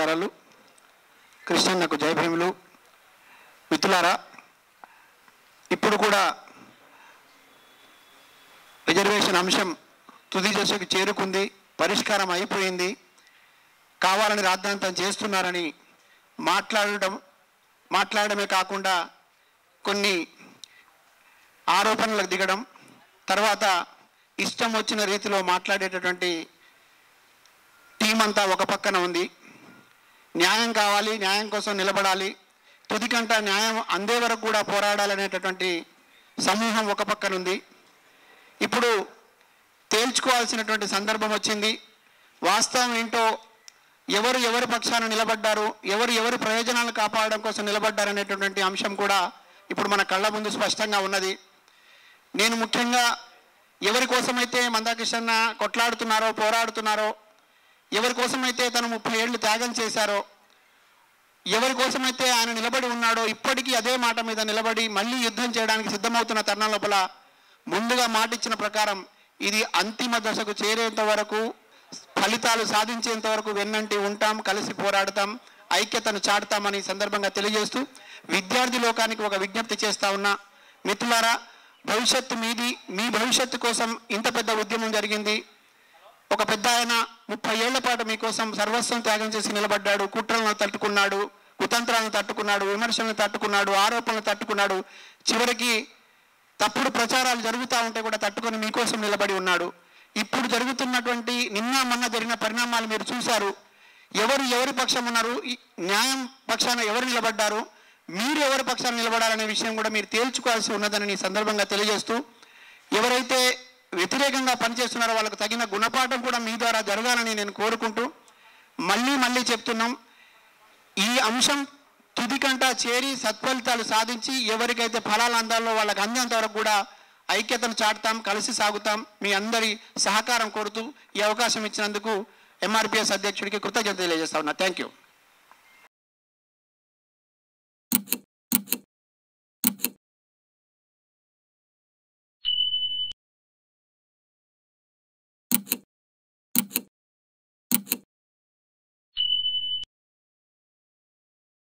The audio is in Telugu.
నమస్కారాలు. కృష్ణన్నకు జయభీములు. మిత్రులారా, ఇప్పుడు కూడా రిజర్వేషన్ అంశం తుది దశకు చేరుకుంది, పరిష్కారం అయిపోయింది, కావాలని రాద్ధాంతం చేస్తున్నారని మాట్లాడమే కాకుండా కొన్ని ఆరోపణలకు దిగడం, తర్వాత ఇష్టం వచ్చిన రీతిలో మాట్లాడేటటువంటి టీం అంతా ఒక పక్కన ఉంది. న్యాయం కావాలి, న్యాయం కోసం నిలబడాలి, తుదికంట న్యాయం అందే వరకు కూడా పోరాడాలనేటటువంటి సమూహం ఒక పక్కన ఉంది. ఇప్పుడు తేల్చుకోవాల్సినటువంటి సందర్భం వచ్చింది. వాస్తవం ఏంటో, ఎవరి పక్షాన నిలబడ్డారు, ఎవరి ప్రయోజనాలు కాపాడడం కోసం నిలబడ్డారనేటటువంటి అంశం కూడా ఇప్పుడు మన కళ్ళ ముందు స్పష్టంగా ఉన్నది. నేను ముఖ్యంగా ఎవరి కోసమైతే మందాకృష్ణ కొట్లాడుతున్నారో, పోరాడుతున్నారో, ఎవరి కోసమైతే తను 30 ఏళ్ళు త్యాగం చేశారో, ఎవరి కోసమైతే ఆయన నిలబడి ఉన్నాడో, ఇప్పటికీ అదే మాట మీద నిలబడి మళ్ళీ యుద్ధం చేయడానికి సిద్ధమవుతున్న తరుణం లోపల ముందుగా మాట ఇచ్చిన ప్రకారం ఇది అంతిమ దశకు చేరేంత వరకు, ఫలితాలు సాధించేంత వరకు వెన్నంటి ఉంటాం, కలిసి పోరాడతాం, ఐక్యతను చాటుతామని సందర్భంగా తెలియజేస్తూ విద్యార్థి లోకానికి ఒక విజ్ఞప్తి చేస్తా ఉన్నా. మిత్రులారా, భవిష్యత్తు మీది, మీ భవిష్యత్తు కోసం ఇంత పెద్ద ఉద్యమం జరిగింది. ఒక పెద్ద ఆయన 30 ఏళ్ల పాటు మీకోసం సర్వస్వం త్యాగం చేసి నిలబడ్డాడు. కుట్రలను తట్టుకున్నాడు, కుతంత్రాలను తట్టుకున్నాడు, విమర్శలను తట్టుకున్నాడు, ఆరోపణలు తట్టుకున్నాడు, చివరికి తప్పుడు ప్రచారాలు జరుగుతూ ఉంటే కూడా తట్టుకొని మీకోసం నిలబడి ఉన్నాడు. ఇప్పుడు జరుగుతున్నటువంటి నిన్న మొన్న జరిగిన పరిణామాలు మీరు చూశారు. ఎవరి పక్షం ఉన్నారు, న్యాయం పక్షాన ఎవరు నిలబడ్డారు, మీరు ఎవరి పక్షాన నిలబడాలనే విషయం కూడా మీరు తేల్చుకోవాల్సి ఉన్నదని ఈ సందర్భంగా తెలియజేస్తూ, ఎవరైతే వ్యతిరేకంగా పనిచేస్తున్నారో వాళ్ళకు తగిన గుణపాఠం కూడా మీ ద్వారా జరగాలని నేను కోరుకుంటూ, మళ్ళీ చెప్తున్నాం, ఈ అంశం తుదికంటా చేరి సత్ఫలితాలు సాధించి ఎవరికైతే ఫలాలు అందాలో వాళ్ళకి అందేంత వరకు కూడా ఐక్యతను చాటుతాం, కలిసి సాగుతాం. మీ అందరి సహకారం కోరుతూ ఈ అవకాశం ఇచ్చినందుకు ఎంఆర్పిఎస్ అధ్యక్షుడికి కృతజ్ఞతలు తెలియజేస్తా ఉన్నా. Thank you.